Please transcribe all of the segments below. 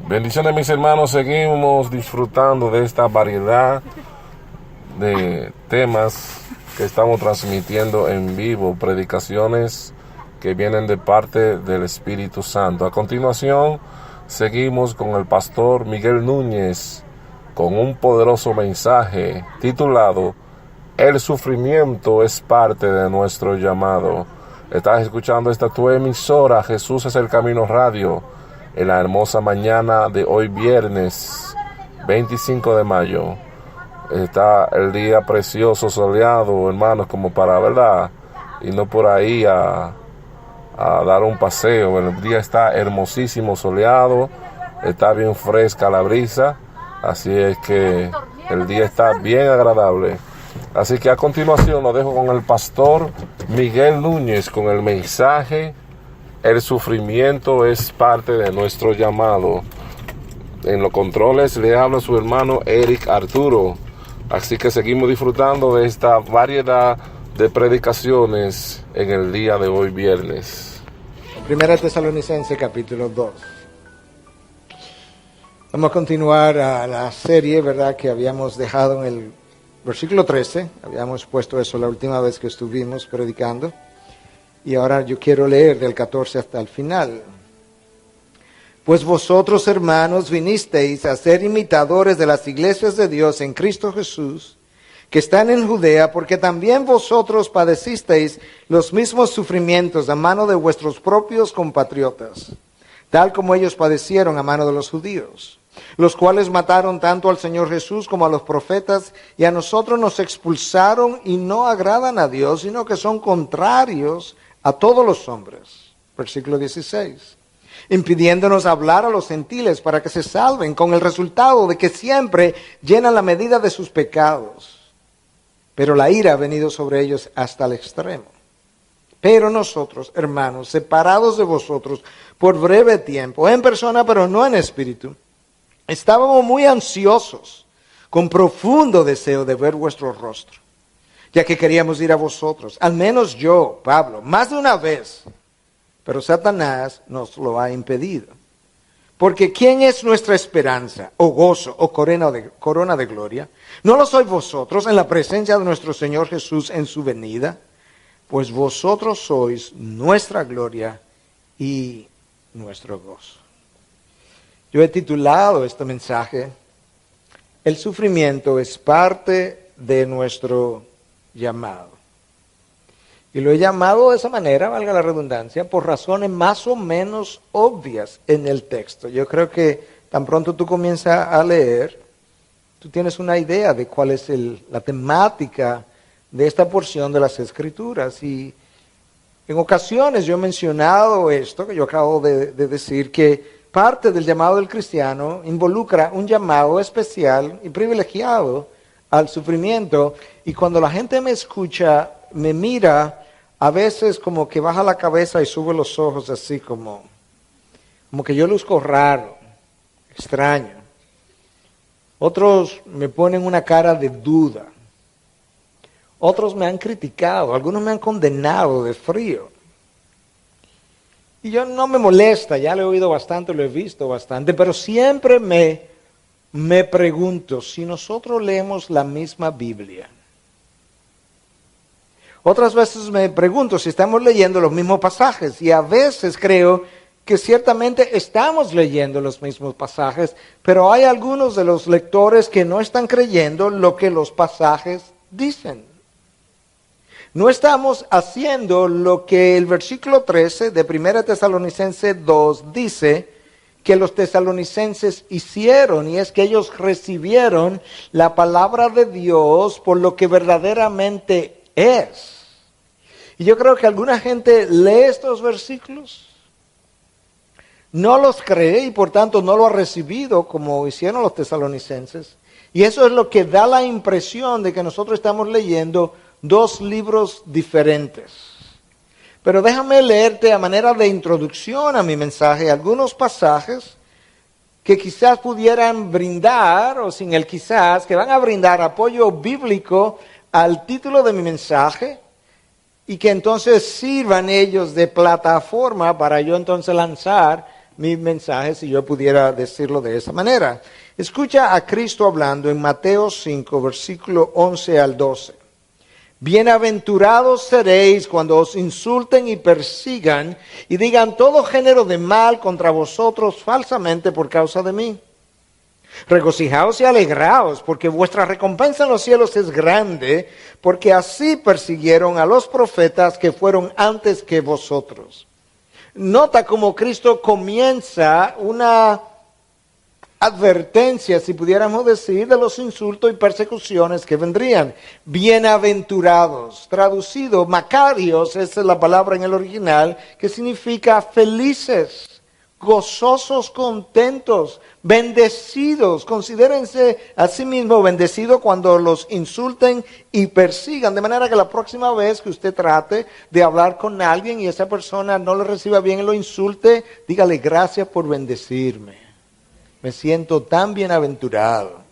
Bendiciones, mis hermanos. Seguimos disfrutando de esta variedad de temas que estamos transmitiendo en vivo, predicaciones que vienen de parte del Espíritu Santo. A continuación, seguimos con el pastor Miguel Núñez con un poderoso mensaje titulado El sufrimiento es parte de nuestro llamado. Estás escuchando esta tu emisora, Jesús es el Camino Radio, en la hermosa mañana de hoy viernes 25 de mayo. Está el día precioso, soleado, hermanos, como para, ¿verdad? Y no por ahí a dar un paseo. El día está hermosísimo, soleado, está bien fresca la brisa, así es que el día está bien agradable. Así que a continuación lo dejo con el pastor Miguel Núñez con el mensaje El sufrimiento es parte de nuestro llamado. En los controles le habla su hermano Eric Arturo. Así que seguimos disfrutando de esta variedad de predicaciones en el día de hoy viernes. Primera Tesalonicenses capítulo 2. Vamos a continuar a la serie, ¿verdad?, que habíamos dejado en el versículo 13. Habíamos puesto eso la última vez que estuvimos predicando. Y ahora yo quiero leer del 14 hasta el final. Pues vosotros, hermanos, vinisteis a ser imitadores de las iglesias de Dios en Cristo Jesús, que están en Judea, porque también vosotros padecisteis los mismos sufrimientos a mano de vuestros propios compatriotas, tal como ellos padecieron a mano de los judíos, los cuales mataron tanto al Señor Jesús como a los profetas, y a nosotros nos expulsaron y no agradan a Dios, sino que son contrarios a todos los hombres. Versículo 16. Impidiéndonos hablar a los gentiles para que se salven, con el resultado de que siempre llenan la medida de sus pecados. Pero la ira ha venido sobre ellos hasta el extremo. Pero nosotros, hermanos, separados de vosotros por breve tiempo, en persona pero no en espíritu, estábamos muy ansiosos, con profundo deseo de ver vuestro rostro, ya que queríamos ir a vosotros, al menos yo, Pablo, más de una vez, pero Satanás nos lo ha impedido. Porque ¿quién es nuestra esperanza, o gozo, o corona de gloria? ¿No lo sois vosotros en la presencia de nuestro Señor Jesús en su venida? Pues vosotros sois nuestra gloria y nuestro gozo. Yo he titulado este mensaje, El sufrimiento es parte de nuestro llamado. Y lo he llamado de esa manera, valga la redundancia, por razones más o menos obvias en el texto. Yo creo que tan pronto tú comienzas a leer, tú tienes una idea de cuál es la temática de esta porción de las Escrituras. Y en ocasiones yo he mencionado esto, que yo acabo de decir, que parte del llamado del cristiano involucra un llamado especial y privilegiado al sufrimiento. Y cuando la gente me escucha, me mira, a veces como que baja la cabeza y sube los ojos así como que yo luzco raro, extraño. Otros me ponen una cara de duda. Otros me han criticado, algunos me han condenado de frío. Y yo no me molesta, ya lo he oído bastante, lo he visto bastante, pero siempre me pregunto si nosotros leemos la misma Biblia. Otras veces me pregunto si estamos leyendo los mismos pasajes, y a veces creo que ciertamente estamos leyendo los mismos pasajes, pero hay algunos de los lectores que no están creyendo lo que los pasajes dicen. No estamos haciendo lo que el versículo 13 de 1 Tesalonicenses 2 dice que los tesalonicenses hicieron, y es que ellos recibieron la palabra de Dios por lo que verdaderamente es. Y yo creo que alguna gente lee estos versículos, no los cree y por tanto no lo ha recibido como hicieron los tesalonicenses. Y eso es lo que da la impresión de que nosotros estamos leyendo dos libros diferentes. Pero déjame leerte a manera de introducción a mi mensaje algunos pasajes que quizás pudieran brindar, o sin el quizás, que van a brindar apoyo bíblico al título de mi mensaje, y que entonces sirvan ellos de plataforma para yo entonces lanzar mi mensaje si yo pudiera decirlo de esa manera. Escucha a Cristo hablando en Mateo 5, versículo 11 al 12. Bienaventurados seréis cuando os insulten y persigan y digan todo género de mal contra vosotros falsamente por causa de mí. Regocijaos y alegraos, porque vuestra recompensa en los cielos es grande, porque así persiguieron a los profetas que fueron antes que vosotros. Nota cómo Cristo comienza una advertencia, si pudiéramos decir, de los insultos y persecuciones que vendrían. Bienaventurados, traducido, macarios, esa es la palabra en el original, que significa felices, gozosos, contentos, bendecidos. Considérense a sí mismos bendecidos cuando los insulten y persigan, de manera que la próxima vez que usted trate de hablar con alguien y esa persona no lo reciba bien y lo insulte, dígale gracias por bendecirme. Me siento tan bienaventurado.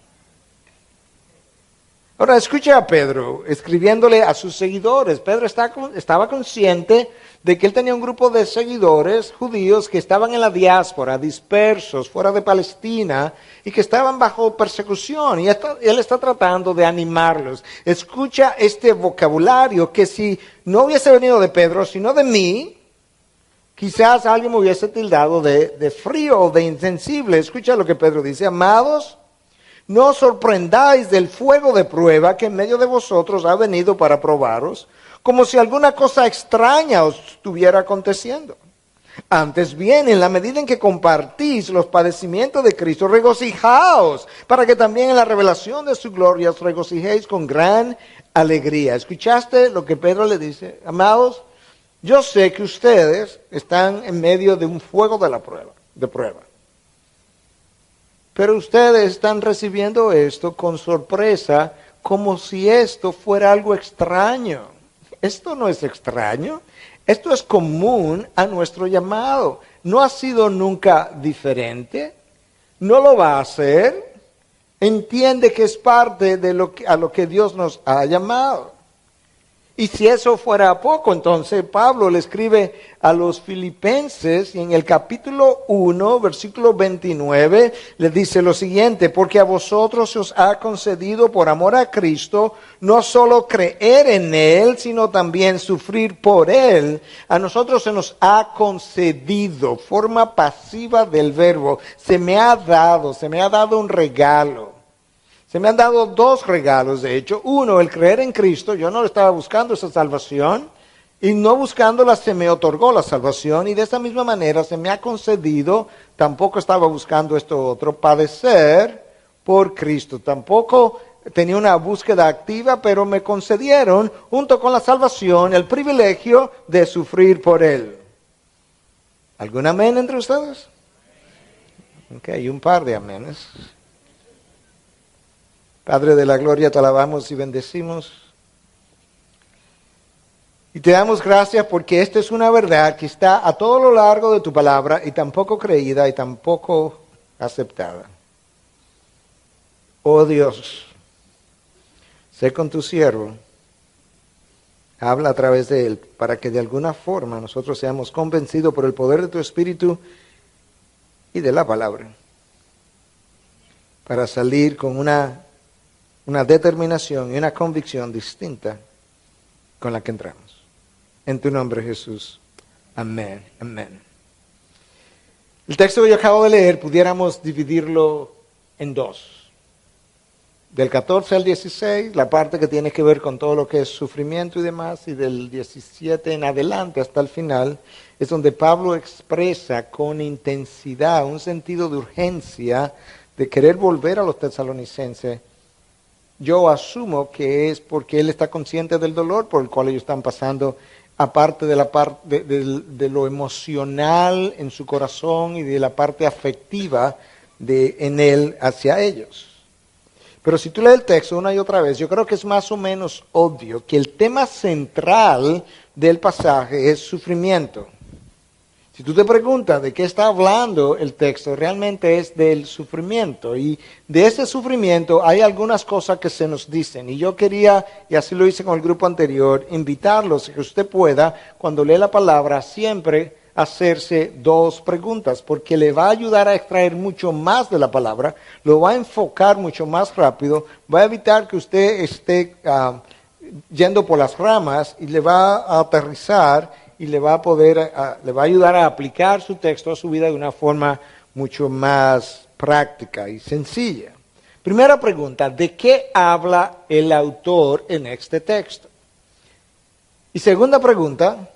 Ahora escucha a Pedro escribiéndole a sus seguidores. Pedro estaba consciente de que él tenía un grupo de seguidores judíos que estaban en la diáspora, dispersos, fuera de Palestina, y que estaban bajo persecución. Y él está tratando de animarlos. Escucha este vocabulario que si no hubiese venido de Pedro, sino de mí, quizás alguien me hubiese tildado de frío o de insensible. Escucha lo que Pedro dice: amados, no os sorprendáis del fuego de prueba que en medio de vosotros ha venido para probaros, como si alguna cosa extraña os estuviera aconteciendo. Antes bien, en la medida en que compartís los padecimientos de Cristo, regocijaos, para que también en la revelación de su gloria os regocijéis con gran alegría. ¿Escuchaste lo que Pedro le dice? Amados, yo sé que ustedes están en medio de un fuego de prueba. Pero ustedes están recibiendo esto con sorpresa, como si esto fuera algo extraño. Esto no es extraño, esto es común a nuestro llamado. No ha sido nunca diferente, no lo va a ser. Entiende que es parte de a lo que Dios nos ha llamado. Y si eso fuera poco, entonces Pablo le escribe a los filipenses y en el capítulo 1, versículo 29, le dice lo siguiente: porque a vosotros se os ha concedido por amor a Cristo, no solo creer en Él, sino también sufrir por Él. A nosotros se nos ha concedido, forma pasiva del verbo, se me ha dado un regalo. Se me han dado dos regalos, de hecho. Uno, el creer en Cristo. Yo no estaba buscando esa salvación. Y no buscándola se me otorgó la salvación. Y de esa misma manera se me ha concedido, tampoco estaba buscando esto otro, padecer por Cristo. Tampoco tenía una búsqueda activa, pero me concedieron, junto con la salvación, el privilegio de sufrir por Él. ¿Algún amén entre ustedes? Ok, hay un par de amenes. Padre de la gloria, te alabamos y bendecimos. Y te damos gracias porque esta es una verdad que está a todo lo largo de tu palabra y tampoco creída y tampoco aceptada. Oh Dios, sé con tu siervo, habla a través de él para que de alguna forma nosotros seamos convencidos por el poder de tu Espíritu y de la palabra, para salir con una determinación y una convicción distinta con la que entramos. En tu nombre, Jesús. Amén. Amén. El texto que yo acabo de leer pudiéramos dividirlo en dos. Del 14 al 16, la parte que tiene que ver con todo lo que es sufrimiento y demás, y del 17 en adelante hasta el final, es donde Pablo expresa con intensidad un sentido de urgencia de querer volver a los tesalonicenses. Yo asumo que es porque él está consciente del dolor por el cual ellos están pasando, aparte de lo emocional en su corazón y de la parte afectiva en él hacia ellos. Pero si tú lees el texto una y otra vez, yo creo que es más o menos obvio que el tema central del pasaje es sufrimiento. Si tú te preguntas de qué está hablando el texto, realmente es del sufrimiento. Y de ese sufrimiento hay algunas cosas que se nos dicen. Y yo quería, y así lo hice con el grupo anterior, invitarlos a que usted pueda, cuando lee la palabra, siempre hacerse dos preguntas, porque le va a ayudar a extraer mucho más de la palabra, lo va a enfocar mucho más rápido, va a evitar que usted esté yendo por las ramas y le va a aterrizar y le va a ayudar a aplicar su texto a su vida de una forma mucho más práctica y sencilla. Primera pregunta, ¿de qué habla el autor en este texto? Y segunda pregunta,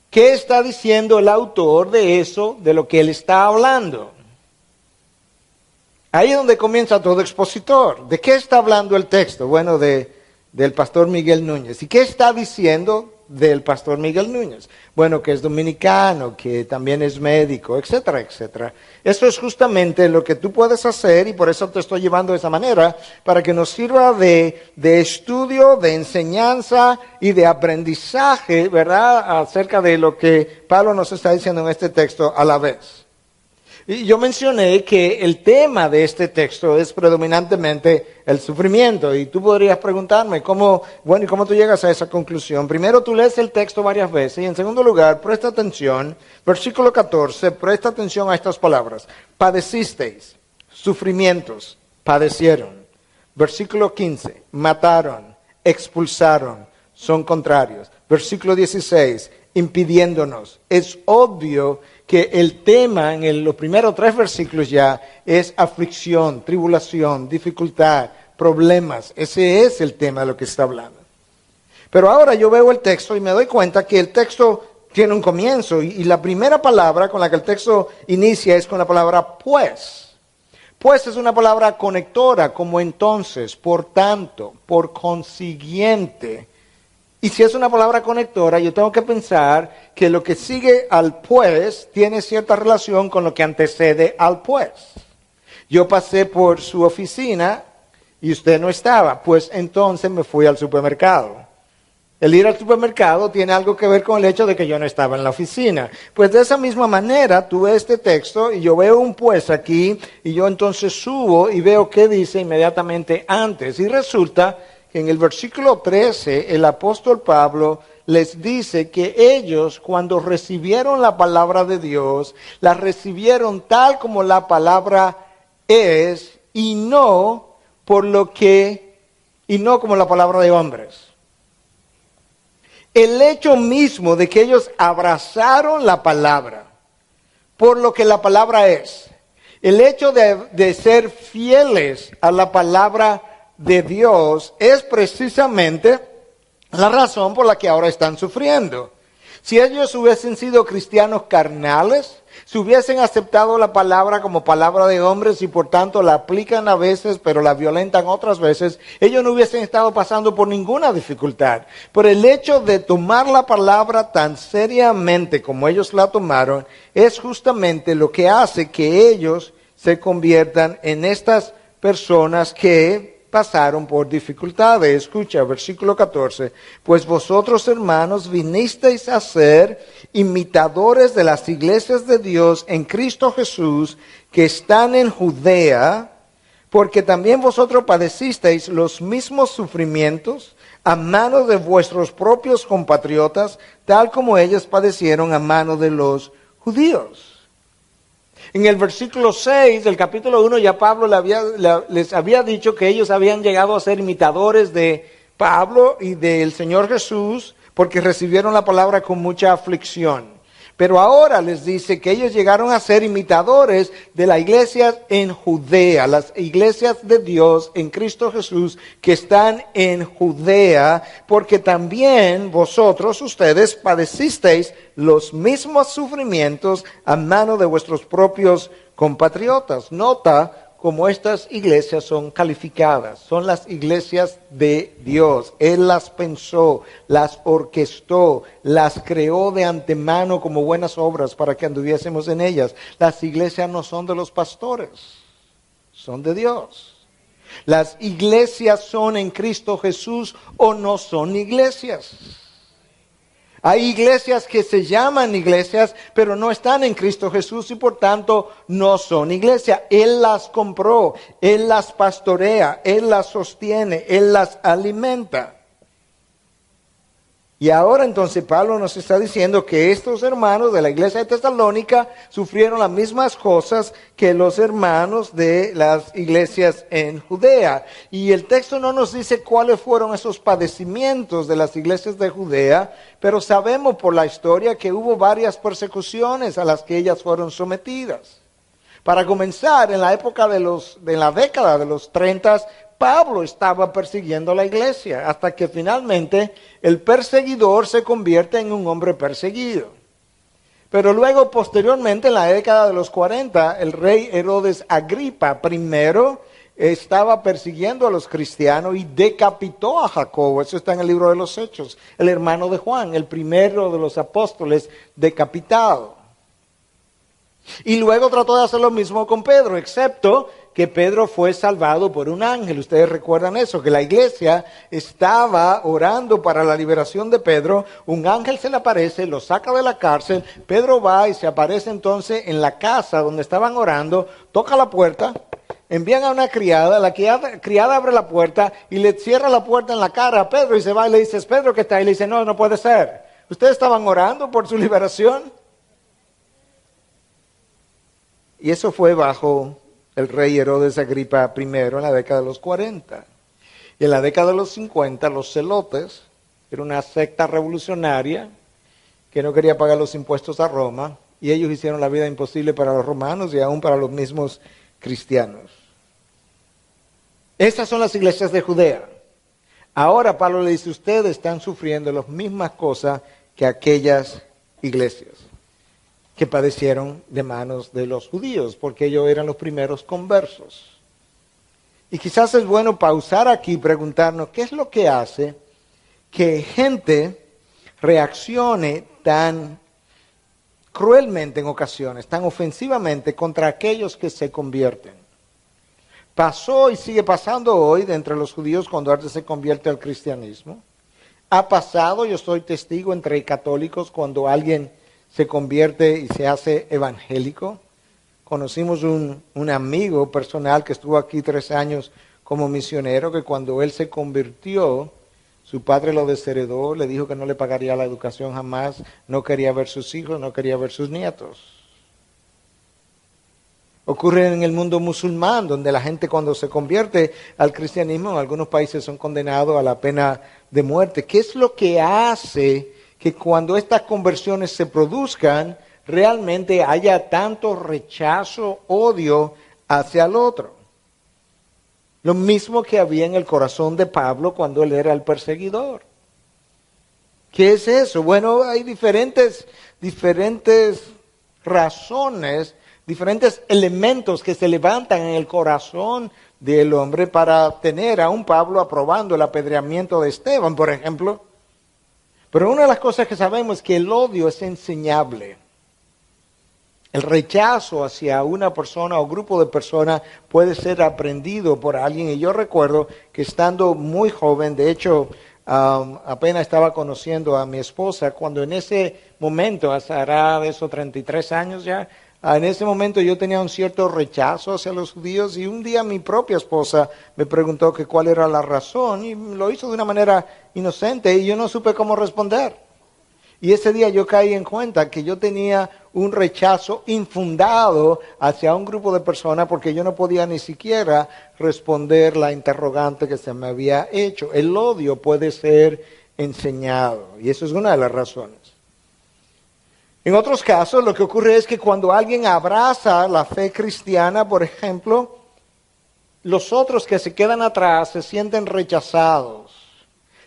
¿qué está diciendo el autor de eso, de lo que él está hablando? Ahí es donde comienza todo expositor. ¿De qué está hablando el texto? Bueno, del pastor Miguel Núñez. ¿Y qué está diciendo del pastor Miguel Núñez? Bueno, que es dominicano, que también es médico, etcétera, etcétera. Eso es justamente lo que tú puedes hacer y por eso te estoy llevando de esa manera, para que nos sirva de estudio, de enseñanza y de aprendizaje, ¿verdad?, acerca de lo que Pablo nos está diciendo en este texto a la vez. Y yo mencioné que el tema de este texto es predominantemente el sufrimiento. Y tú podrías preguntarme, ¿y cómo tú llegas a esa conclusión? Primero, tú lees el texto varias veces. Y en segundo lugar, presta atención. Versículo 14, presta atención a estas palabras. Padecisteis, sufrimientos, padecieron. Versículo 15, mataron, expulsaron, son contrarios. Versículo 16, impidiéndonos. Es obvio que el tema en los primeros 3 versículos ya es aflicción, tribulación, dificultad, problemas. Ese es el tema de lo que está hablando. Pero ahora yo veo el texto y me doy cuenta que el texto tiene un comienzo y la primera palabra con la que el texto inicia es con la palabra pues. Pues es una palabra conectora, como entonces, por tanto, por consiguiente. Y si es una palabra conectora, yo tengo que pensar que lo que sigue al pues tiene cierta relación con lo que antecede al pues. Yo pasé por su oficina y usted no estaba, pues entonces me fui al supermercado. El ir al supermercado tiene algo que ver con el hecho de que yo no estaba en la oficina. Pues de esa misma manera, tú ves este texto y yo veo un pues aquí y yo entonces subo y veo qué dice inmediatamente antes. Y resulta que en el versículo 13 el apóstol Pablo les dice que ellos cuando recibieron la palabra de Dios, la recibieron tal como la palabra es y no como la palabra de hombres. El hecho mismo de que ellos abrazaron la palabra por lo que la palabra es, el hecho de ser fieles a la palabra de Dios es precisamente la razón por la que ahora están sufriendo. Si ellos hubiesen sido cristianos carnales, si hubiesen aceptado la palabra como palabra de hombres y por tanto la aplican a veces pero la violentan otras veces, ellos no hubiesen estado pasando por ninguna dificultad. Por el hecho de tomar la palabra tan seriamente como ellos la tomaron, es justamente lo que hace que ellos se conviertan en estas personas que pasaron por dificultades. Escucha, versículo 14. Pues vosotros, hermanos, vinisteis a ser imitadores de las iglesias de Dios en Cristo Jesús, que están en Judea, porque también vosotros padecisteis los mismos sufrimientos a manos de vuestros propios compatriotas, tal como ellos padecieron a manos de los judíos. En el versículo 6 del capítulo 1 ya Pablo les había dicho que ellos habían llegado a ser imitadores de Pablo y del Señor Jesús porque recibieron la palabra con mucha aflicción. Pero ahora les dice que ellos llegaron a ser imitadores de las iglesias en Judea, las iglesias de Dios en Cristo Jesús que están en Judea, porque también vosotros, ustedes, padecisteis los mismos sufrimientos a mano de vuestros propios compatriotas. Nota cómo estas iglesias son calificadas, son las iglesias de Dios. Él las pensó, las orquestó, las creó de antemano como buenas obras para que anduviésemos en ellas. Las iglesias no son de los pastores, son de Dios. Las iglesias son en Cristo Jesús o no son iglesias. Hay iglesias que se llaman iglesias, pero no están en Cristo Jesús y por tanto no son iglesias. Él las compró, Él las pastorea, Él las sostiene, Él las alimenta. Y ahora entonces Pablo nos está diciendo que estos hermanos de la iglesia de Tesalónica sufrieron las mismas cosas que los hermanos de las iglesias en Judea. Y el texto no nos dice cuáles fueron esos padecimientos de las iglesias de Judea, pero sabemos por la historia que hubo varias persecuciones a las que ellas fueron sometidas. Para comenzar, en la época de la década de los 30, Pablo estaba persiguiendo a la iglesia, hasta que finalmente el perseguidor se convierte en un hombre perseguido. Pero luego, posteriormente, en la década de los 40, el rey Herodes Agripa I estaba persiguiendo a los cristianos y decapitó a Jacobo. Eso está en el libro de los Hechos, el hermano de Juan, el primero de los apóstoles decapitado. Y luego trató de hacer lo mismo con Pedro, excepto que Pedro fue salvado por un ángel. Ustedes recuerdan eso, que la iglesia estaba orando para la liberación de Pedro. Un ángel se le aparece, lo saca de la cárcel. Pedro va y se aparece entonces en la casa donde estaban orando, toca la puerta, envían a una criada, la criada abre la puerta y le cierra la puerta en la cara a Pedro y se va y le dice, ¿es Pedro que está ahí? Y le dice, no, no puede ser. ¿Ustedes estaban orando por su liberación? Y eso fue bajo el rey Herodes Agripa I en la década de los 40. Y en la década de los 50, los celotes, era una secta revolucionaria que no quería pagar los impuestos a Roma, y ellos hicieron la vida imposible para los romanos y aún para los mismos cristianos. Estas son las iglesias de Judea. Ahora Pablo le dice, ustedes están sufriendo las mismas cosas que aquellas iglesias que padecieron de manos de los judíos, porque ellos eran los primeros conversos. Y quizás es bueno pausar aquí y preguntarnos, ¿qué es lo que hace que gente reaccione tan cruelmente en ocasiones, tan ofensivamente contra aquellos que se convierten? Pasó y sigue pasando hoy de entre los judíos cuando alguien se convierte al cristianismo. Ha pasado, yo soy testigo, entre católicos cuando alguien se convierte y se hace evangélico. Conocimos un amigo personal que estuvo aquí 3 años como misionero, que cuando él se convirtió, su padre lo desheredó, le dijo que no le pagaría la educación jamás, no quería ver sus hijos, no quería ver sus nietos. Ocurre en el mundo musulmán, donde la gente cuando se convierte al cristianismo, en algunos países son condenados a la pena de muerte. ¿Qué es lo que hace que cuando estas conversiones se produzcan, realmente haya tanto rechazo, odio hacia el otro? Lo mismo que había en el corazón de Pablo cuando él era el perseguidor. ¿Qué es eso? Bueno, hay diferentes razones, diferentes elementos que se levantan en el corazón del hombre para tener a un Pablo aprobando el apedreamiento de Esteban, por ejemplo. Pero una de las cosas que sabemos es que el odio es enseñable. El rechazo hacia una persona o grupo de personas puede ser aprendido por alguien. Y yo recuerdo que estando muy joven, de hecho, apenas estaba conociendo a mi esposa, cuando en ese momento, hará de esos 33 años ya, en ese momento yo tenía un cierto rechazo hacia los judíos y un día mi propia esposa me preguntó que cuál era la razón y lo hizo de una manera inocente y yo no supe cómo responder. Y ese día yo caí en cuenta que yo tenía un rechazo infundado hacia un grupo de personas porque yo no podía ni siquiera responder la interrogante que se me había hecho. El odio puede ser enseñado y eso es una de las razones. En otros casos, lo que ocurre es que cuando alguien abraza la fe cristiana, por ejemplo, los otros que se quedan atrás se sienten rechazados.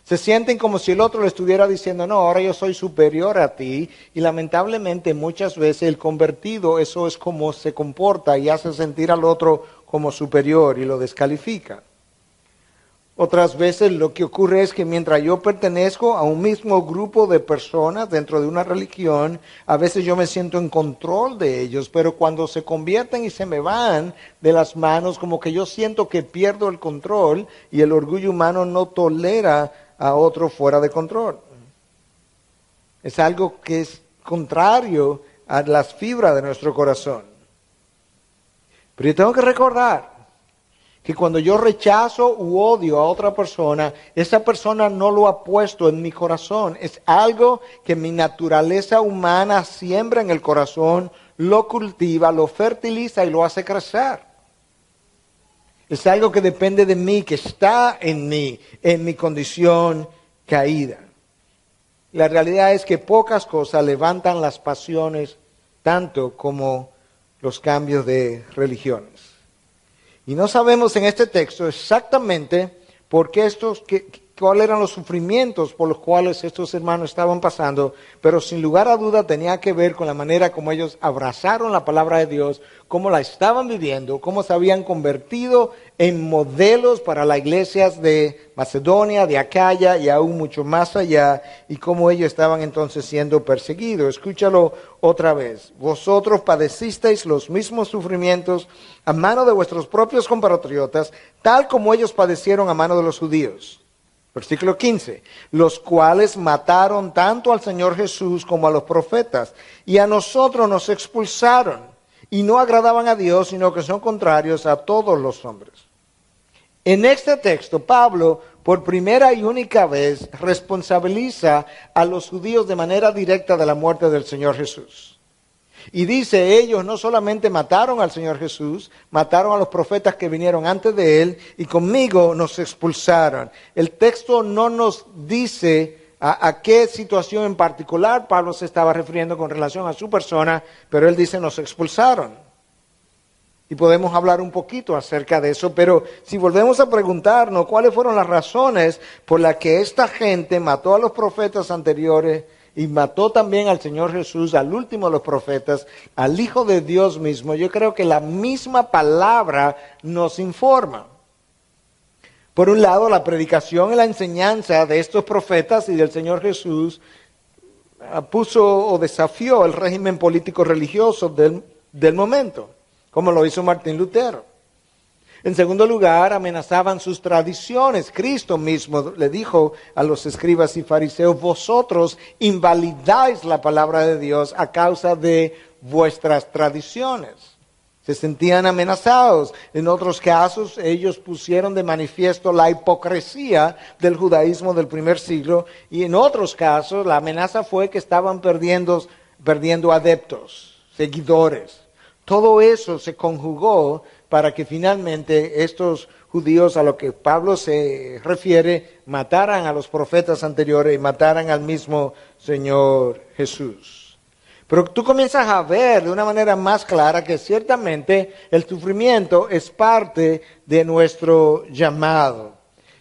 Se sienten como si el otro le estuviera diciendo, no, ahora yo soy superior a ti. Y lamentablemente muchas veces el convertido, eso es como se comporta y hace sentir al otro como superior y lo descalifica. Otras veces lo que ocurre es que mientras yo pertenezco a un mismo grupo de personas dentro de una religión, a veces yo me siento en control de ellos, pero cuando se convierten y se me van de las manos, como que yo siento que pierdo el control y el orgullo humano no tolera a otro fuera de control. Es algo que es contrario a las fibras de nuestro corazón. Pero yo tengo que recordar que cuando yo rechazo u odio a otra persona, esa persona no lo ha puesto en mi corazón. Es algo que mi naturaleza humana siembra en el corazón, lo cultiva, lo fertiliza y lo hace crecer. Es algo que depende de mí, que está en mí, en mi condición caída. La realidad es que pocas cosas levantan las pasiones tanto como los cambios de religiones. Y no sabemos en este texto exactamente por qué cuáles eran los sufrimientos por los cuales estos hermanos estaban pasando, pero sin lugar a duda tenía que ver con la manera como ellos abrazaron la palabra de Dios, cómo la estaban viviendo, cómo se habían convertido en modelos para las iglesias de Macedonia, de Acaya y aún mucho más allá, y cómo ellos estaban entonces siendo perseguidos. Escúchalo otra vez. Vosotros padecisteis los mismos sufrimientos a mano de vuestros propios compatriotas, tal como ellos padecieron a mano de los judíos. Versículo 15, los cuales mataron tanto al Señor Jesús como a los profetas, y a nosotros nos expulsaron, y no agradaban a Dios, sino que son contrarios a todos los hombres. En este texto, Pablo, por primera y única vez, responsabiliza a los judíos de manera directa de la muerte del Señor Jesús. Y dice, ellos no solamente mataron al Señor Jesús, mataron a los profetas que vinieron antes de él, y conmigo nos expulsaron. El texto no nos dice a qué situación en particular Pablo se estaba refiriendo con relación a su persona, pero él dice, nos expulsaron. Y podemos hablar un poquito acerca de eso, pero si volvemos a preguntarnos cuáles fueron las razones por las que esta gente mató a los profetas anteriores, y mató también al Señor Jesús, al último de los profetas, al Hijo de Dios mismo, yo creo que la misma palabra nos informa. Por un lado, la predicación y la enseñanza de estos profetas y del Señor Jesús puso o desafió el régimen político religioso del momento, como lo hizo Martín Lutero. En segundo lugar, amenazaban sus tradiciones. Cristo mismo le dijo a los escribas y fariseos, vosotros invalidáis la palabra de Dios a causa de vuestras tradiciones. Se sentían amenazados. En otros casos, ellos pusieron de manifiesto la hipocresía del judaísmo del primer siglo, y en otros casos la amenaza fue que estaban perdiendo adeptos, seguidores. Todo eso se conjugó para que finalmente estos judíos a lo que Pablo se refiere mataran a los profetas anteriores y mataran al mismo Señor Jesús. Pero tú comienzas a ver de una manera más clara que ciertamente el sufrimiento es parte de nuestro llamado.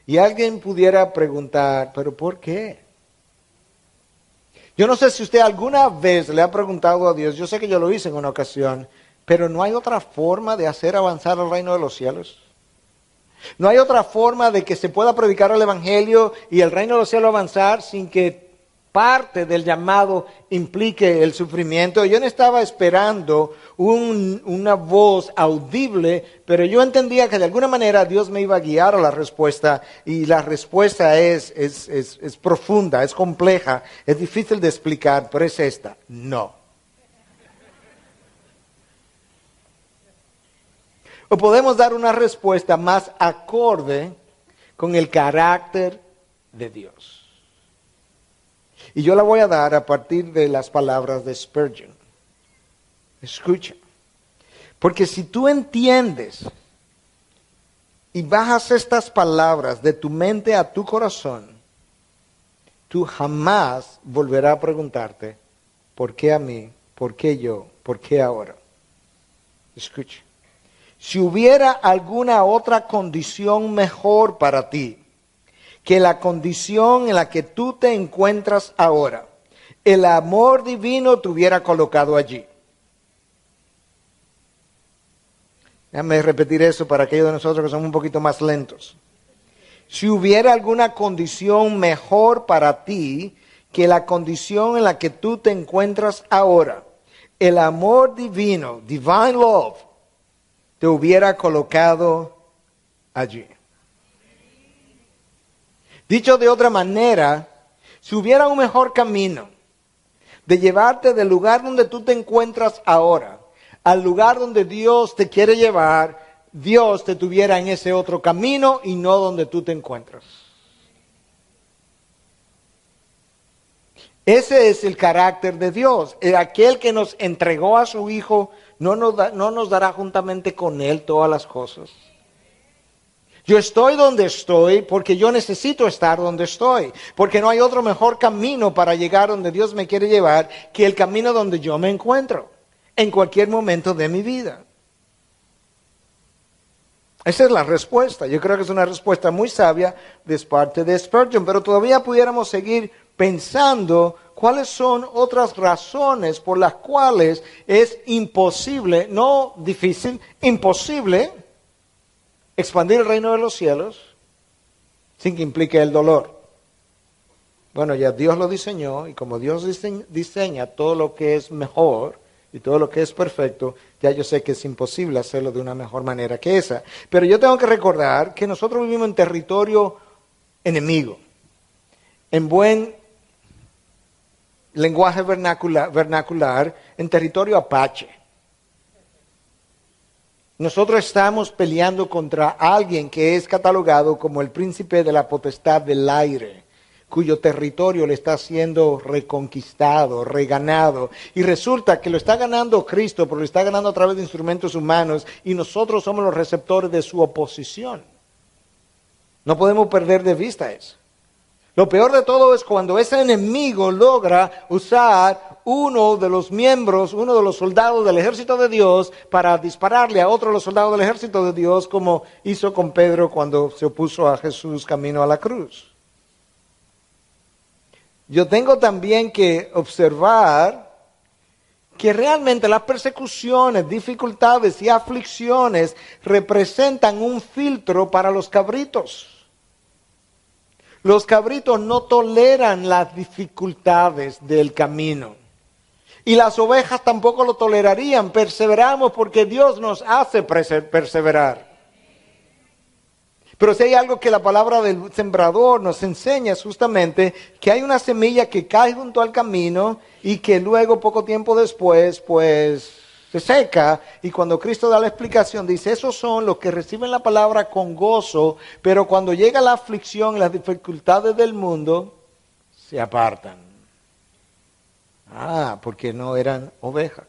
Y alguien pudiera preguntar, ¿pero por qué? Yo no sé si usted alguna vez le ha preguntado a Dios, yo sé que yo lo hice en una ocasión, pero ¿no hay otra forma de hacer avanzar el reino de los cielos? ¿No hay otra forma de que se pueda predicar el Evangelio y el reino de los cielos avanzar sin que parte del llamado implique el sufrimiento? Yo no estaba esperando una voz audible, pero yo entendía que de alguna manera Dios me iba a guiar a la respuesta, y la respuesta es profunda, es compleja, es difícil de explicar, pero es esta: no. O podemos dar una respuesta más acorde con el carácter de Dios. Y yo la voy a dar a partir de las palabras de Spurgeon. Escucha. Porque si tú entiendes y bajas estas palabras de tu mente a tu corazón, tú jamás volverás a preguntarte, ¿por qué a mí? ¿Por qué yo? ¿Por qué ahora? Escucha. Si hubiera alguna otra condición mejor para ti que la condición en la que tú te encuentras ahora, el amor divino te hubiera colocado allí. Déjame repetir eso para aquellos de nosotros que somos un poquito más lentos. Si hubiera alguna condición mejor para ti que la condición en la que tú te encuentras ahora, el amor divino, divine love, te hubiera colocado allí. Dicho de otra manera, si hubiera un mejor camino de llevarte del lugar donde tú te encuentras ahora al lugar donde Dios te quiere llevar, Dios te tuviera en ese otro camino y no donde tú te encuentras. Ese es el carácter de Dios. Aquel que nos entregó a su Hijo no nos dará juntamente con Él todas las cosas. Yo estoy donde estoy porque yo necesito estar donde estoy. Porque no hay otro mejor camino para llegar donde Dios me quiere llevar que el camino donde yo me encuentro en cualquier momento de mi vida. Esa es la respuesta. Yo creo que es una respuesta muy sabia de parte de Spurgeon, pero todavía pudiéramos seguir pensando cuáles son otras razones por las cuales es imposible, no difícil, imposible expandir el reino de los cielos sin que implique el dolor. Bueno, ya Dios lo diseñó y como Dios diseña todo lo que es mejor y todo lo que es perfecto, ya yo sé que es imposible hacerlo de una mejor manera que esa. Pero yo tengo que recordar que nosotros vivimos en territorio enemigo, en buen lenguaje vernacular, en territorio apache. Nosotros estamos peleando contra alguien que es catalogado como el príncipe de la potestad del aire, cuyo territorio le está siendo reconquistado, reganado. Y resulta que lo está ganando Cristo, pero lo está ganando a través de instrumentos humanos y nosotros somos los receptores de su oposición. No podemos perder de vista eso. Lo peor de todo es cuando ese enemigo logra usar uno de los miembros, uno de los soldados del ejército de Dios para dispararle a otro de los soldados del ejército de Dios, como hizo con Pedro cuando se opuso a Jesús camino a la cruz. Yo tengo también que observar que realmente las persecuciones, dificultades y aflicciones representan un filtro para los cabritos. Los cabritos no toleran las dificultades del camino. Y las ovejas tampoco lo tolerarían. Perseveramos porque Dios nos hace perseverar. Pero si hay algo que la palabra del sembrador nos enseña es justamente que hay una semilla que cae junto al camino y que luego poco tiempo después pues se seca, y cuando Cristo da la explicación dice, esos son los que reciben la palabra con gozo, pero cuando llega la aflicción y las dificultades del mundo, se apartan. Porque no eran ovejas.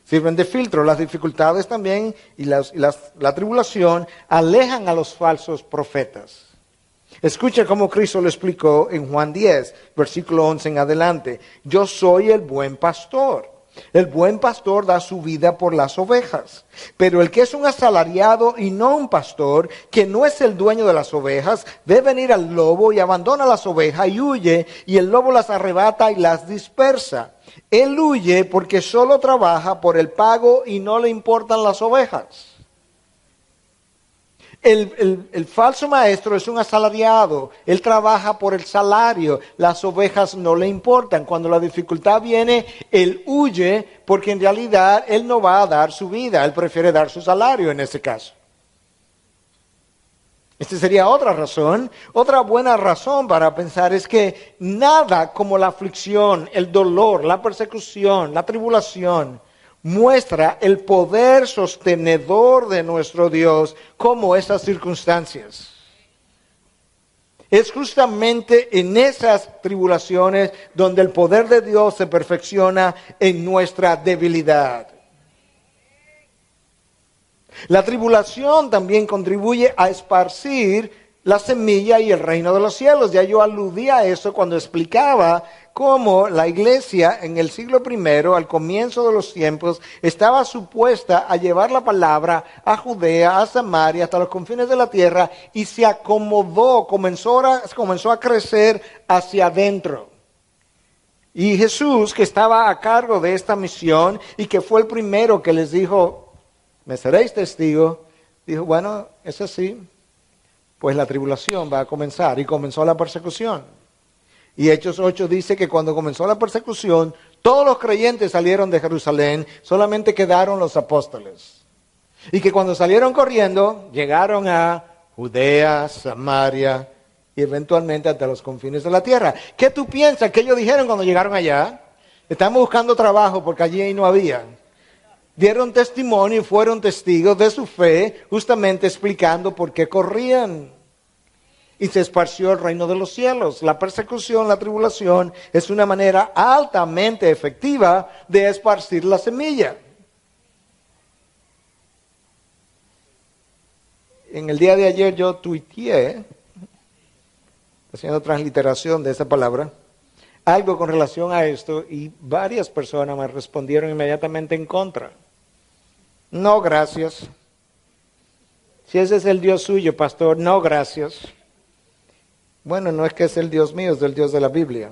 Sirven de filtro. Las dificultades también y la tribulación alejan a los falsos profetas. Escucha cómo Cristo lo explicó en Juan 10, versículo 11 en adelante. Yo soy el buen pastor. El buen pastor da su vida por las ovejas. Pero el que es un asalariado y no un pastor, que no es el dueño de las ovejas, ve venir al lobo y abandona las ovejas y huye, y el lobo las arrebata y las dispersa. Él huye porque solo trabaja por el pago y no le importan las ovejas. El falso maestro es un asalariado, él trabaja por el salario, las ovejas no le importan. Cuando la dificultad viene, él huye porque en realidad él no va a dar su vida, él prefiere dar su salario en ese caso. Esta sería otra razón, otra buena razón para pensar es que nada como la aflicción, el dolor, la persecución, la tribulación, muestra el poder sostenedor de nuestro Dios como esas circunstancias. Es justamente en esas tribulaciones donde el poder de Dios se perfecciona en nuestra debilidad. La tribulación también contribuye a esparcir la semilla y el reino de los cielos. Ya yo aludí a eso cuando explicaba cómo la iglesia en el siglo I, al comienzo de los tiempos, estaba supuesta a llevar la palabra a Judea, a Samaria, hasta los confines de la tierra, y se acomodó, comenzó a crecer hacia adentro. Y Jesús, que estaba a cargo de esta misión y que fue el primero que les dijo, me seréis testigo, dijo, bueno, es así, pues la tribulación va a comenzar, y comenzó la persecución. Y Hechos 8 dice que cuando comenzó la persecución, todos los creyentes salieron de Jerusalén, solamente quedaron los apóstoles. Y que cuando salieron corriendo, llegaron a Judea, Samaria y eventualmente hasta los confines de la tierra. ¿Qué tú piensas que ellos dijeron cuando llegaron allá? Estamos buscando trabajo porque allí no había. Dieron testimonio y fueron testigos de su fe, justamente explicando por qué corrían. Y se esparció el reino de los cielos. La persecución, la tribulación, es una manera altamente efectiva de esparcir la semilla. En el día de ayer yo tuiteé, haciendo transliteración de esa palabra, algo con relación a esto, y varias personas me respondieron inmediatamente en contra. No, gracias. Si ese es el Dios suyo, pastor, no, gracias. Bueno, no es que es el Dios mío, es el Dios de la Biblia.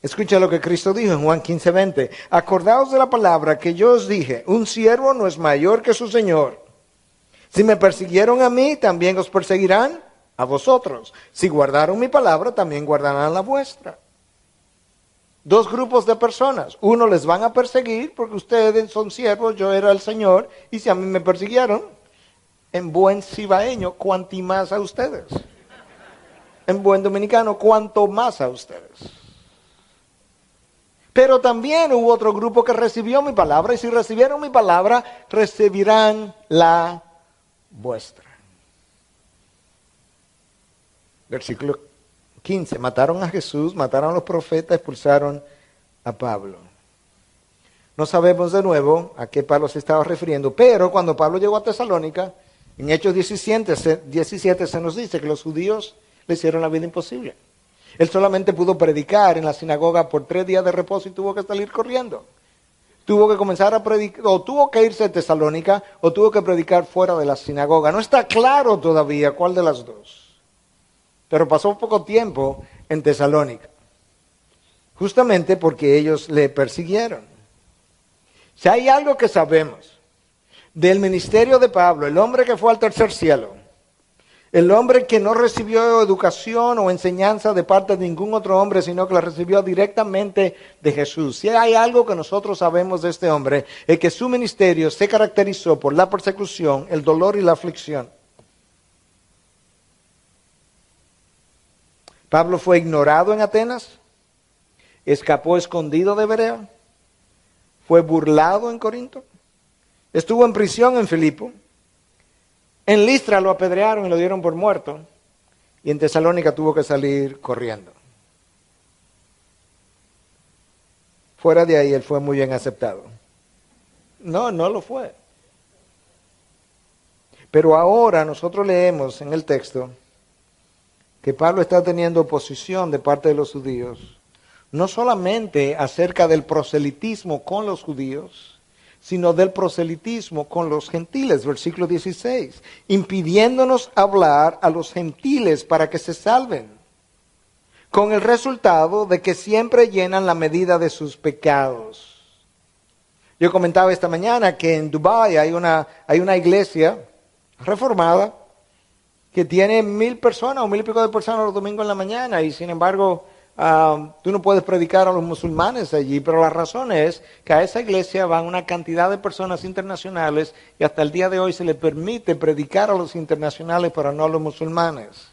Escucha lo que Cristo dijo en Juan 15:20. Acordaos de la palabra que yo os dije, un siervo no es mayor que su Señor. Si me persiguieron a mí, también os perseguirán a vosotros. Si guardaron mi palabra, también guardarán la vuestra. Dos grupos de personas. Uno les van a perseguir porque ustedes son siervos, yo era el Señor, y si a mí me persiguieron, en buen cibaeño, cuanti más a ustedes. En buen dominicano, cuanto más a ustedes. Pero también hubo otro grupo que recibió mi palabra, y si recibieron mi palabra, recibirán la vuestra. Versículo 15. Mataron a Jesús, mataron a los profetas, expulsaron a Pablo. No sabemos de nuevo a qué Pablo se estaba refiriendo, pero cuando Pablo llegó a Tesalónica, en Hechos 17 se nos dice que los judíos le hicieron la vida imposible. Él solamente pudo predicar en la sinagoga por 3 días de reposo y tuvo que salir corriendo. Tuvo que comenzar a predicar, o tuvo que irse a Tesalónica, o tuvo que predicar fuera de la sinagoga. No está claro todavía cuál de las dos. Pero pasó poco tiempo en Tesalónica, justamente porque ellos le persiguieron. Si hay algo que sabemos del ministerio de Pablo, el hombre que fue al tercer cielo, el hombre que no recibió educación o enseñanza de parte de ningún otro hombre, sino que la recibió directamente de Jesús. Si hay algo que nosotros sabemos de este hombre, es que su ministerio se caracterizó por la persecución, el dolor y la aflicción. Pablo fue ignorado en Atenas, escapó escondido de Berea, fue burlado en Corinto, estuvo en prisión en Filipo, en Listra lo apedrearon y lo dieron por muerto, y en Tesalónica tuvo que salir corriendo. Fuera de ahí él fue muy bien aceptado. No lo fue. Pero ahora nosotros leemos en el texto que Pablo está teniendo oposición de parte de los judíos, no solamente acerca del proselitismo con los judíos, sino del proselitismo con los gentiles, versículo 16, impidiéndonos hablar a los gentiles para que se salven, con el resultado de que siempre llenan la medida de sus pecados. Yo comentaba esta mañana que en Dubái hay una iglesia reformada que tiene 1,000 personas o 1,000 y pico de personas los domingos en la mañana, y sin embargo tú no puedes predicar a los musulmanes allí, pero la razón es que a esa iglesia van una cantidad de personas internacionales y hasta el día de hoy se le permite predicar a los internacionales pero no a los musulmanes.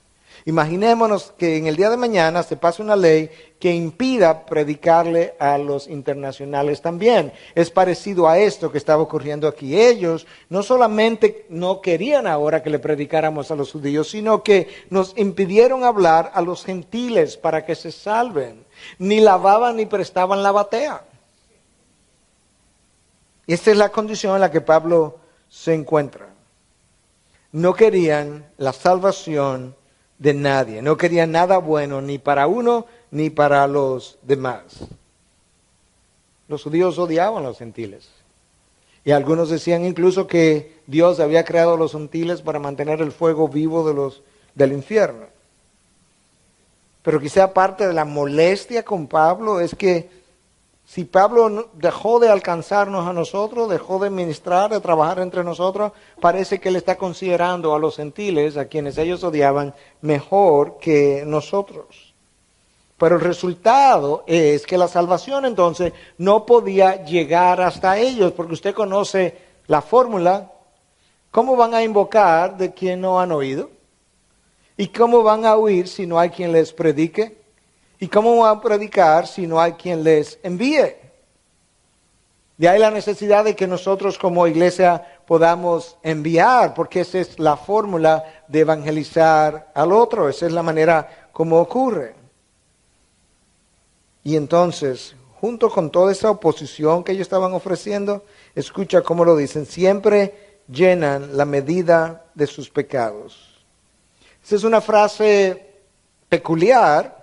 Imaginémonos que en el día de mañana se pase una ley que impida predicarle a los internacionales también. Es parecido a esto que estaba ocurriendo aquí. Ellos no solamente no querían ahora que le predicáramos a los judíos, sino que nos impidieron hablar a los gentiles para que se salven. Ni lavaban ni prestaban la batea. Y esta es la condición en la que Pablo se encuentra. No querían la salvación de nadie, no querían nada bueno ni para uno ni para los demás. Los judíos odiaban a los gentiles. Y algunos decían incluso que Dios había creado a los gentiles para mantener el fuego vivo del infierno. Pero quizá parte de la molestia con Pablo es que si Pablo dejó de alcanzarnos a nosotros, dejó de ministrar, de trabajar entre nosotros, parece que él está considerando a los gentiles, a quienes ellos odiaban, mejor que nosotros. Pero el resultado es que la salvación entonces no podía llegar hasta ellos, porque usted conoce la fórmula. ¿Cómo van a invocar de quien no han oído? ¿Y cómo van a oír si no hay quien les predique? ¿Y cómo van a predicar si no hay quien les envíe? De ahí la necesidad de que nosotros como iglesia podamos enviar, porque esa es la fórmula de evangelizar al otro, esa es la manera como ocurre. Y entonces, junto con toda esa oposición que ellos estaban ofreciendo, escucha cómo lo dicen, siempre llenan la medida de sus pecados. Esa es una frase peculiar,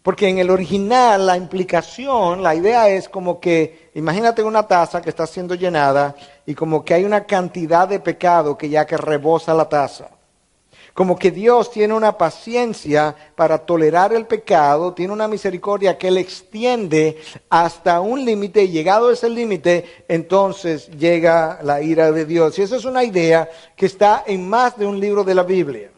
porque en el original la implicación, la idea es como que, imagínate una taza que está siendo llenada y como que hay una cantidad de pecado que ya que rebosa la taza. Como que Dios tiene una paciencia para tolerar el pecado, tiene una misericordia que Él extiende hasta un límite y llegado ese límite, entonces llega la ira de Dios. Y esa es una idea que está en más de un libro de la Biblia.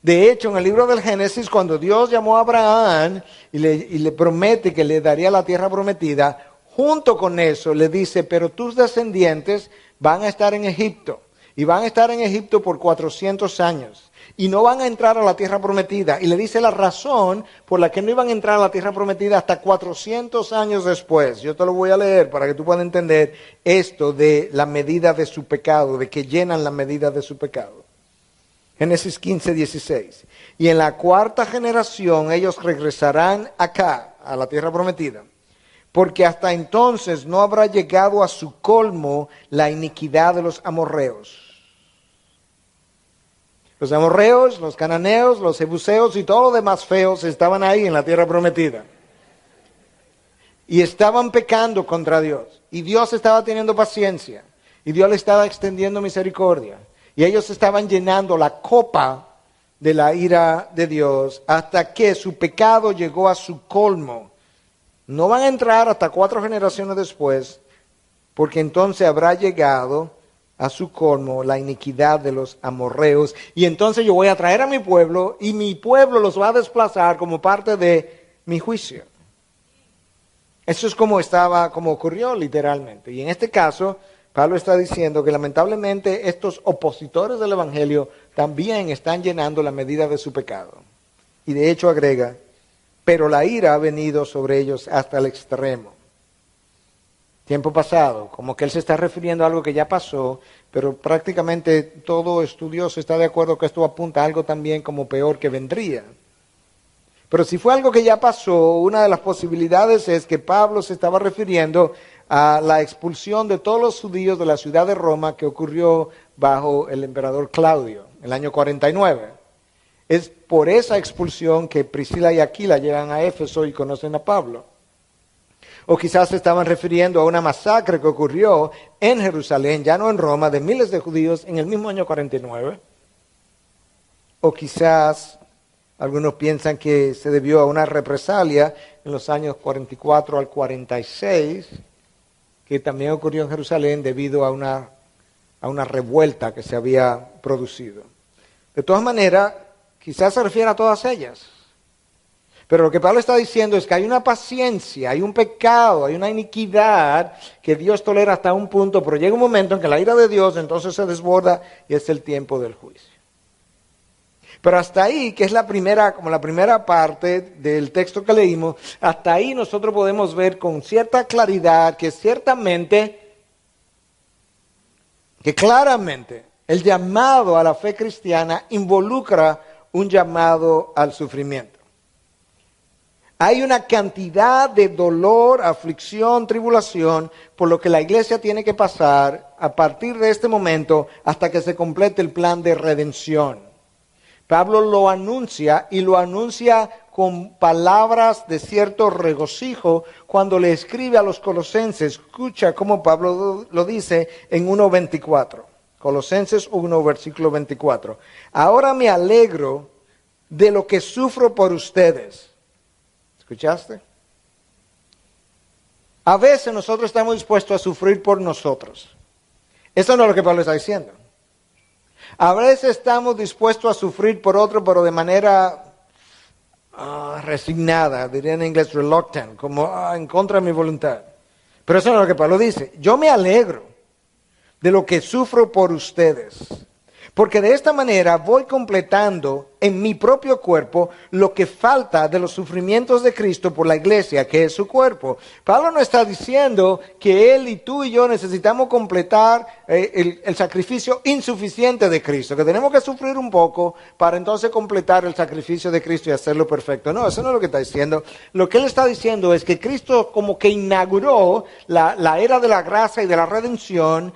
De hecho, en el libro del Génesis, cuando Dios llamó a Abraham y le promete que le daría la tierra prometida, junto con eso le dice, pero tus descendientes van a estar en Egipto. Y van a estar en Egipto por 400 años. Y no van a entrar a la tierra prometida. Y le dice la razón por la que no iban a entrar a la tierra prometida hasta 400 años después. Yo te lo voy a leer para que tú puedas entender esto de la medida de su pecado, de que llenan la medida de su pecado. Génesis 15, 16. Y en la cuarta generación ellos regresarán acá, a la tierra prometida. Porque hasta entonces no habrá llegado a su colmo la iniquidad de los amorreos. Los amorreos, los cananeos, los jebuseos y todos los demás feos estaban ahí en la tierra prometida. Y estaban pecando contra Dios. Y Dios estaba teniendo paciencia. Y Dios le estaba extendiendo misericordia. Y ellos estaban llenando la copa de la ira de Dios hasta que su pecado llegó a su colmo. No van a entrar hasta 4 generaciones después, porque entonces habrá llegado a su colmo la iniquidad de los amorreos. Y entonces yo voy a traer a mi pueblo y mi pueblo los va a desplazar como parte de mi juicio. Eso es como ocurrió literalmente. Y en este caso, Pablo está diciendo que lamentablemente estos opositores del Evangelio también están llenando la medida de su pecado. Y de hecho agrega, pero la ira ha venido sobre ellos hasta el extremo. Tiempo pasado, como que él se está refiriendo a algo que ya pasó, pero prácticamente todo estudioso está de acuerdo que esto apunta a algo también como peor que vendría. Pero si fue algo que ya pasó, una de las posibilidades es que Pablo se estaba refiriendo a la expulsión de todos los judíos de la ciudad de Roma que ocurrió bajo el emperador Claudio, en el año 49. Es por esa expulsión que Priscila y Aquila llegan a Éfeso y conocen a Pablo. O quizás se estaban refiriendo a una masacre que ocurrió en Jerusalén, ya no en Roma, de miles de judíos en el mismo año 49. O quizás algunos piensan que se debió a una represalia en los años 44 al 46, que también ocurrió en Jerusalén debido a una revuelta que se había producido. De todas maneras, quizás se refiere a todas ellas. Pero lo que Pablo está diciendo es que hay una paciencia, hay un pecado, hay una iniquidad que Dios tolera hasta un punto, pero llega un momento en que la ira de Dios entonces se desborda y es el tiempo del juicio. Pero hasta ahí, que es la primera parte del texto que leímos, hasta ahí nosotros podemos ver con cierta claridad que claramente el llamado a la fe cristiana involucra un llamado al sufrimiento. Hay una cantidad de dolor, aflicción, tribulación, por lo que la iglesia tiene que pasar a partir de este momento hasta que se complete el plan de redención. Pablo lo anuncia y lo anuncia con palabras de cierto regocijo cuando le escribe a los colosenses. Escucha cómo Pablo lo dice en 1:24. Colosenses 1, versículo 24. Ahora me alegro de lo que sufro por ustedes. ¿Escuchaste? A veces nosotros estamos dispuestos a sufrir por nosotros. Eso no es lo que Pablo está diciendo. A veces estamos dispuestos a sufrir por otro, pero de manera resignada, diría en inglés reluctant, como en contra de mi voluntad. Pero eso no es lo que Pablo dice. Yo me alegro de lo que sufro por ustedes, porque de esta manera voy completando en mi propio cuerpo lo que falta de los sufrimientos de Cristo por la iglesia, que es su cuerpo. Pablo no está diciendo que él y tú y yo necesitamos completar el sacrificio insuficiente de Cristo, que tenemos que sufrir un poco para entonces completar el sacrificio de Cristo y hacerlo perfecto. No, eso no es lo que está diciendo. Lo que él está diciendo es que Cristo como que inauguró la era de la gracia y de la redención.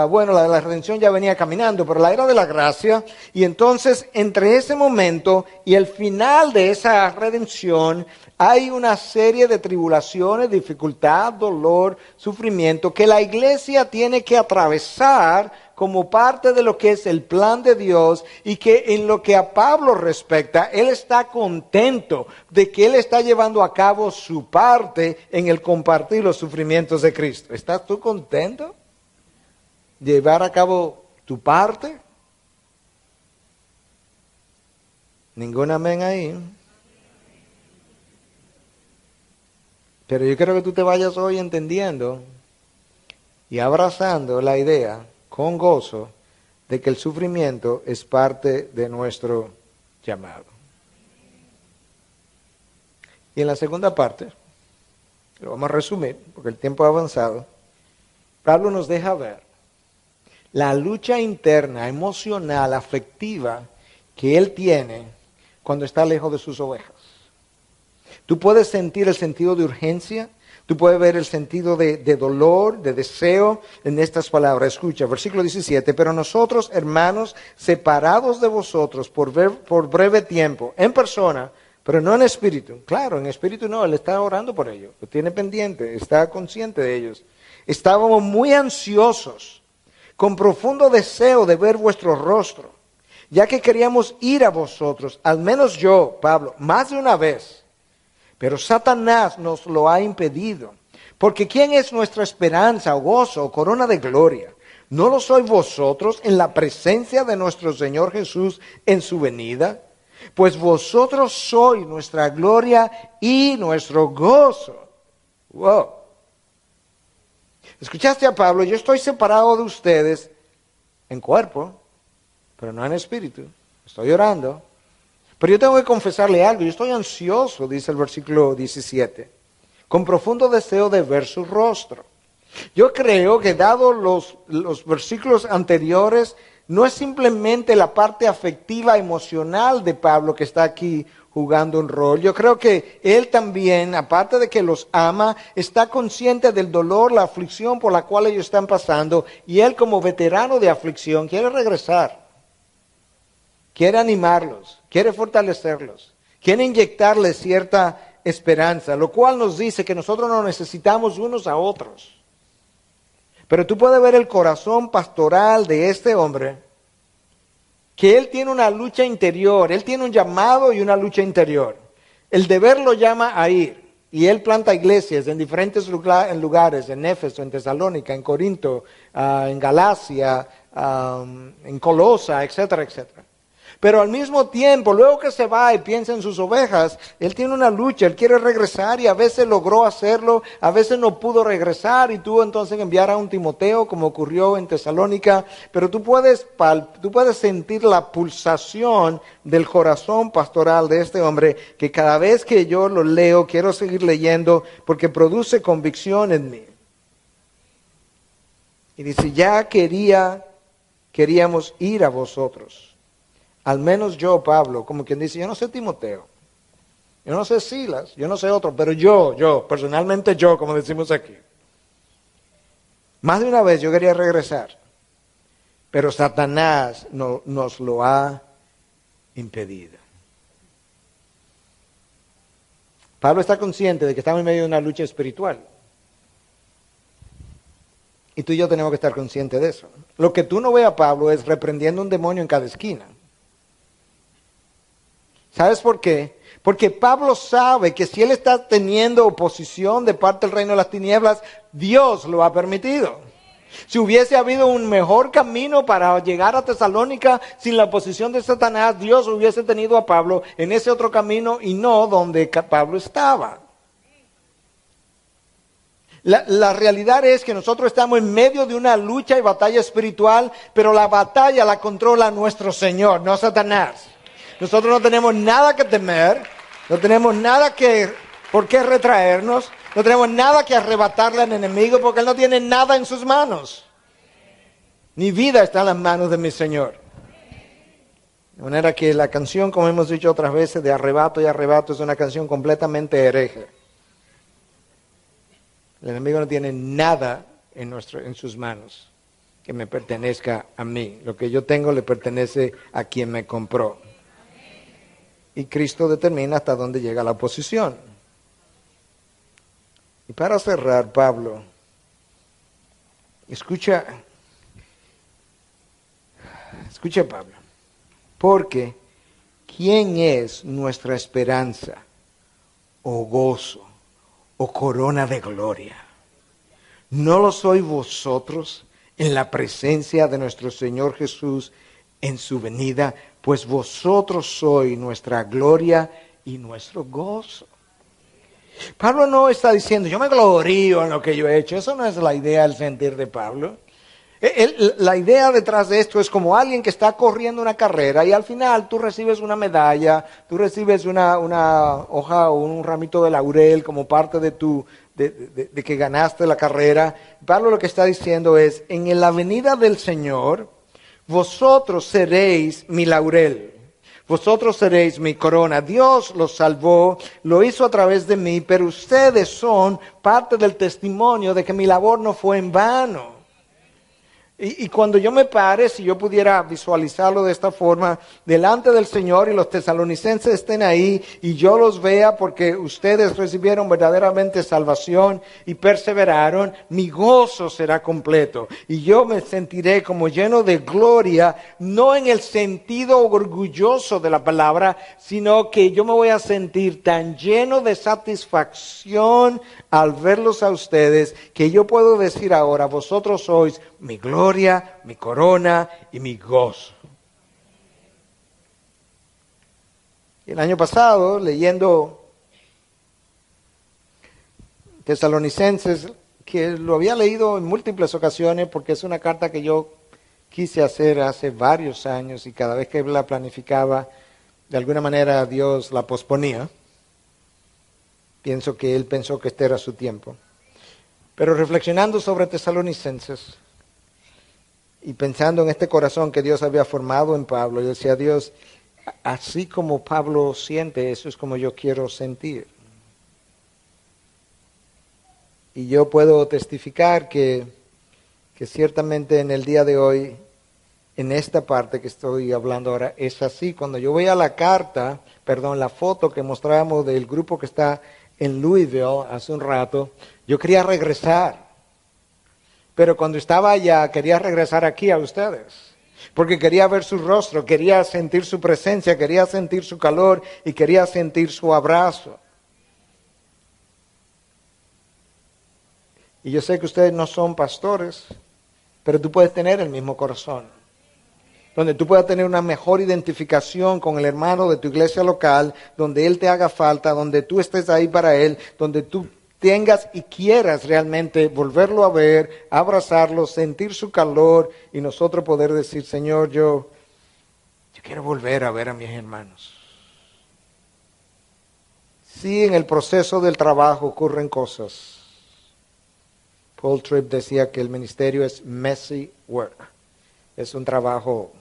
Bueno, la de la redención ya venía caminando, pero la era de la gracia, y entonces entre ese momento y el final de esa redención hay una serie de tribulaciones, dificultad, dolor, sufrimiento que la iglesia tiene que atravesar como parte de lo que es el plan de Dios, y que en lo que a Pablo respecta, él está contento de que él está llevando a cabo su parte en el compartir los sufrimientos de Cristo. ¿Estás tú contento? ¿Llevar a cabo tu parte? Ningún amén ahí. Pero yo quiero que tú te vayas hoy entendiendo y abrazando la idea con gozo de que el sufrimiento es parte de nuestro llamado. Y en la segunda parte, lo vamos a resumir porque el tiempo ha avanzado, Pablo nos deja ver la lucha interna, emocional, afectiva que él tiene cuando está lejos de sus ovejas. Tú puedes sentir el sentido de urgencia, tú puedes ver el sentido de dolor, de deseo en estas palabras. Escucha, versículo 17, pero nosotros, hermanos, separados de vosotros por breve tiempo, en persona, pero no en espíritu. Claro, en espíritu no, él está orando por ellos, lo tiene pendiente, está consciente de ellos. Estábamos muy ansiosos, con profundo deseo de ver vuestro rostro, ya que queríamos ir a vosotros, al menos yo, Pablo, más de una vez. Pero Satanás nos lo ha impedido. Porque ¿quién es nuestra esperanza o gozo o corona de gloria? ¿No lo sois vosotros en la presencia de nuestro Señor Jesús en su venida? Pues vosotros sois nuestra gloria y nuestro gozo. Wow. ¿Escuchaste a Pablo? Yo estoy separado de ustedes en cuerpo, pero no en espíritu. Estoy orando. Pero yo tengo que confesarle algo. Yo estoy ansioso, dice el versículo 17, con profundo deseo de ver su rostro. Yo creo que dado los versículos anteriores, no es simplemente la parte afectiva, emocional de Pablo que está aquí jugando un rol. Yo creo que él también, aparte de que los ama, está consciente del dolor, la aflicción por la cual ellos están pasando, y él como veterano de aflicción quiere regresar, quiere animarlos, quiere fortalecerlos, quiere inyectarles cierta esperanza, lo cual nos dice que nosotros nos necesitamos unos a otros. Pero tú puedes ver el corazón pastoral de este hombre, que él tiene una lucha interior, él tiene un llamado y una lucha interior. El deber lo llama a ir, y él planta iglesias en diferentes lugares, en Éfeso, en Tesalónica, en Corinto, en Galacia, en Colosa, etcétera, etcétera. Pero al mismo tiempo, luego que se va y piensa en sus ovejas, él tiene una lucha, él quiere regresar, y a veces logró hacerlo, a veces no pudo regresar y tuvo entonces que enviar a un Timoteo, como ocurrió en Tesalónica. Pero tú puedes sentir la pulsación del corazón pastoral de este hombre, que cada vez que yo lo leo, quiero seguir leyendo porque produce convicción en mí. Y dice, ya queríamos ir a vosotros. Al menos yo, Pablo, como quien dice, yo no sé Timoteo, yo no sé Silas, yo no sé otro, pero yo, personalmente yo, como decimos aquí. Más de una vez yo quería regresar, pero Satanás nos lo ha impedido. Pablo está consciente de que estamos en medio de una lucha espiritual. Y tú y yo tenemos que estar conscientes de eso. Lo que tú no ves a Pablo es reprendiendo un demonio en cada esquina. ¿Sabes por qué? Porque Pablo sabe que si él está teniendo oposición de parte del reino de las tinieblas, Dios lo ha permitido. Si hubiese habido un mejor camino para llegar a Tesalónica sin la oposición de Satanás, Dios hubiese tenido a Pablo en ese otro camino y no donde Pablo estaba. La realidad es que nosotros estamos en medio de una lucha y batalla espiritual, pero la batalla la controla nuestro Señor, no Satanás. Nosotros no tenemos nada que temer, no tenemos nada por qué retraernos, no tenemos nada que arrebatarle al enemigo porque Él no tiene nada en sus manos. Mi vida está en las manos de mi Señor. De manera que la canción, como hemos dicho otras veces, de arrebato y arrebato, es una canción completamente hereje. El enemigo no tiene nada en sus manos que me pertenezca a mí. Lo que yo tengo le pertenece a quien me compró. Y Cristo determina hasta dónde llega la oposición. Y para cerrar, Pablo, escucha Pablo, porque ¿quién es nuestra esperanza o gozo o corona de gloria? ¿No lo sois vosotros en la presencia de nuestro Señor Jesús en su venida? Pues vosotros sois nuestra gloria y nuestro gozo. Pablo no está diciendo, yo me glorío en lo que yo he hecho. Eso no es la idea, el sentir de Pablo. La idea detrás de esto es como alguien que está corriendo una carrera y al final tú recibes una medalla, tú recibes una hoja o un ramito de laurel como parte de que ganaste la carrera. Pablo lo que está diciendo es, en la venida del Señor, vosotros seréis mi laurel. Vosotros seréis mi corona. Dios los salvó, lo hizo a través de mí, pero ustedes son parte del testimonio de que mi labor no fue en vano. Y cuando yo me pare, si yo pudiera visualizarlo de esta forma, delante del Señor y los tesalonicenses estén ahí y yo los vea porque ustedes recibieron verdaderamente salvación y perseveraron, mi gozo será completo. Y yo me sentiré como lleno de gloria, no en el sentido orgulloso de la palabra, sino que yo me voy a sentir tan lleno de satisfacción al verlos a ustedes, que yo puedo decir ahora, vosotros sois mi gloria, mi corona y mi gozo. Y el año pasado, leyendo Tesalonicenses, que lo había leído en múltiples ocasiones, porque es una carta que yo quise hacer hace varios años y cada vez que la planificaba, de alguna manera Dios la posponía. Pienso que Él pensó que este era su tiempo. Pero reflexionando sobre Tesalonicenses, y pensando en este corazón que Dios había formado en Pablo, yo decía, Dios, así como Pablo siente, eso es como yo quiero sentir. Y yo puedo testificar que ciertamente en el día de hoy, en esta parte que estoy hablando ahora, es así. Cuando yo voy a la foto que mostrábamos del grupo que está en Louisville hace un rato, yo quería regresar. Pero cuando estaba allá, quería regresar aquí a ustedes. Porque quería ver su rostro, quería sentir su presencia, quería sentir su calor y quería sentir su abrazo. Y yo sé que ustedes no son pastores, pero tú puedes tener el mismo corazón. Donde tú puedas tener una mejor identificación con el hermano de tu iglesia local, donde él te haga falta, donde tú estés ahí para él, donde tú tengas y quieras realmente volverlo a ver, abrazarlo, sentir su calor y nosotros poder decir, Señor, yo quiero volver a ver a mis hermanos. Sí, en el proceso del trabajo ocurren cosas. Paul Tripp decía que el ministerio es messy work, es un trabajo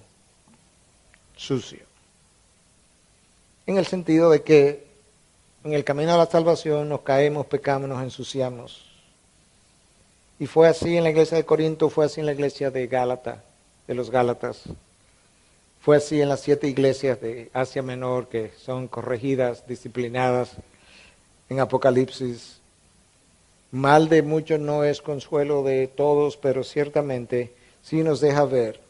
sucio. En el sentido de que en el camino a la salvación nos caemos, pecamos, nos ensuciamos. Y fue así en la iglesia de Corinto, fue así en la iglesia de los Gálatas. Fue así en las 7 iglesias de Asia Menor que son corregidas, disciplinadas en Apocalipsis. Mal de muchos no es consuelo de todos, pero ciertamente sí nos deja ver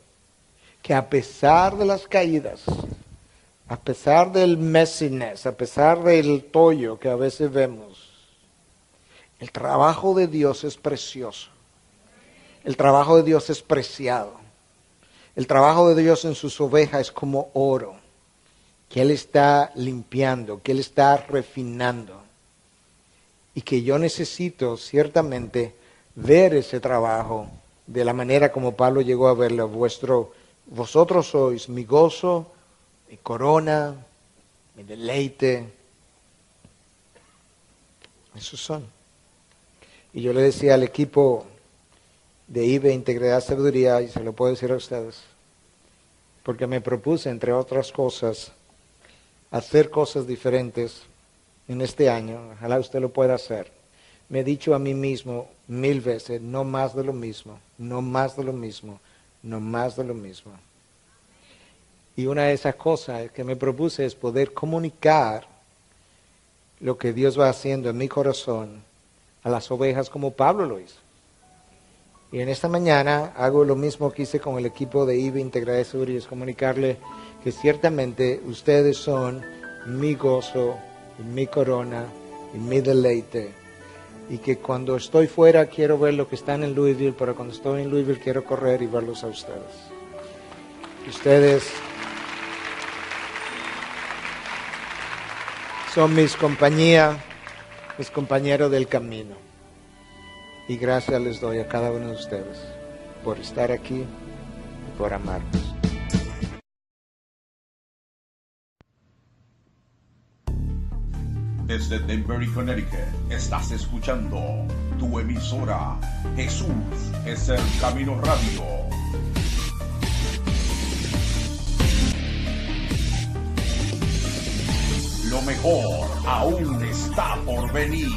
que a pesar de las caídas, a pesar del messiness, a pesar del tollo que a veces vemos, el trabajo de Dios es precioso. El trabajo de Dios es preciado. El trabajo de Dios en sus ovejas es como oro, que Él está limpiando, que Él está refinando. Y que yo necesito ciertamente ver ese trabajo de la manera como Pablo llegó a verlo. Vosotros sois mi gozo, mi corona, mi deleite. Esos son. Y yo le decía al equipo de IBE, Integridad, Sabiduría, y se lo puedo decir a ustedes, porque me propuse, entre otras cosas, hacer cosas diferentes en este año. Ojalá usted lo pueda hacer. Me he dicho a mí mismo 1000 veces, no más de lo mismo, no más de lo mismo, no más de lo mismo. Y una de esas cosas que me propuse es poder comunicar lo que Dios va haciendo en mi corazón a las ovejas como Pablo lo hizo. Y en esta mañana hago lo mismo que hice con el equipo de IBE, Integridad y Seguridad, es comunicarle que ciertamente ustedes son mi gozo, y mi corona y mi deleite. Y que cuando estoy fuera quiero ver lo que están en Louisville, pero cuando estoy en Louisville quiero correr y verlos a ustedes. Ustedes son mis compañía, mis compañeros del camino. Y gracias les doy a cada uno de ustedes por estar aquí y por amarnos. Desde Denver, Connecticut, estás escuchando tu emisora Jesús es el Camino Radio. Lo mejor aún está por venir.